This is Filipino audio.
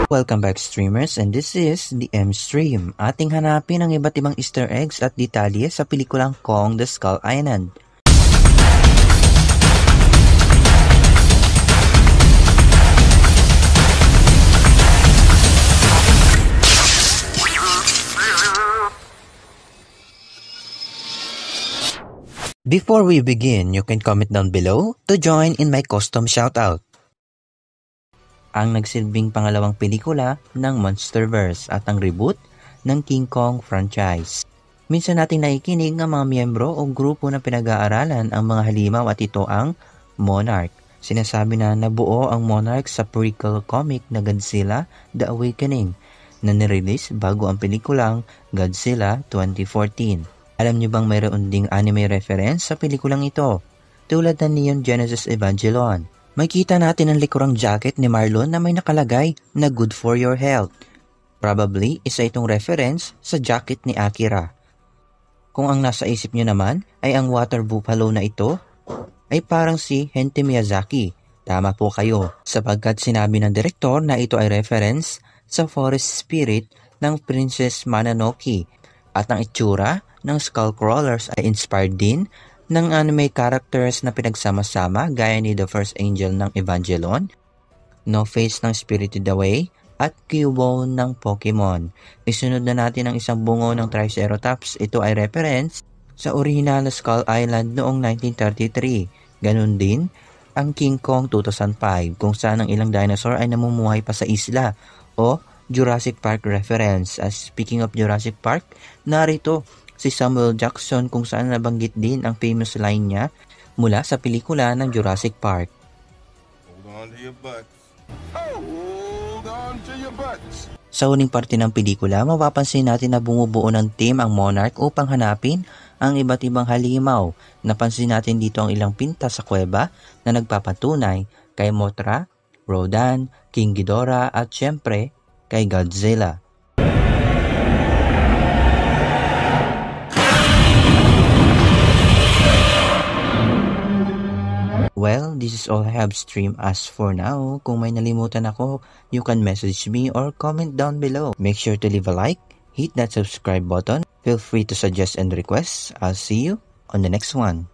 Welcome back streamers, and this is the M-Stream. Ating hanapin ang iba't ibang Easter eggs at detalye sa pelikulang Kong the Skull Island. Before we begin, you can comment down below to join in my custom shoutout. Ang nagsilbing pangalawang pelikula ng Monsterverse at ang reboot ng King Kong franchise. Minsan natin nakikinig ng mga miyembro o grupo na pinag-aaralan ang mga halimaw at ito ang Monarch. Sinasabi na nabuo ang Monarch sa prequel comic na Godzilla The Awakening na nirelease bago ang pelikulang Godzilla 2014. Alam niyo bang mayroon ding anime reference sa pelikulang ito? Tulad ng Neon Genesis Evangelion. Makita natin ang likurang jacket ni Marlon na may nakalagay na good for your health. Probably, isa itong reference sa jacket ni Akira. Kung ang nasa isip niyo naman ay ang water buffalo na ito, ay parang si Hente Miyazaki. Tama po kayo, sapagkat sinabi ng direktor na ito ay reference sa forest spirit ng Princess Mononoke at ang itsura ng Skullcrawlers ay inspired din ng anime characters na pinagsama-sama gaya ni The First Angel ng Evangelion, No-Face ng Spirited Away, at Cubone ng Pokemon. Isunod na natin ang isang bungo ng Triceratops. Ito ay reference sa original na Skull Island noong 1933. Ganun din ang King Kong 2005 kung saan ang ilang dinosaur ay namumuhay pa sa isla o Jurassic Park reference. As speaking of Jurassic Park, narito si Samuel Jackson kung saan nabanggit din ang famous line niya mula sa pelikula ng Jurassic Park. Hold on to your butts. Hold on to your butts. Sa huling parte ng pelikula, mapapansin natin na bumubuo ng team ang Monarch upang hanapin ang iba't ibang halimaw. Napansin natin dito ang ilang pinta sa kuweba na nagpapatunay kay Mothra, Rodan, King Ghidorah at syempre kay Godzilla. Well, this is all I have streamed as for now. Kung may nalimutan ako, you can message me or comment down below. Make sure to leave a like, hit that subscribe button. Feel free to suggest and request. I'll see you on the next one.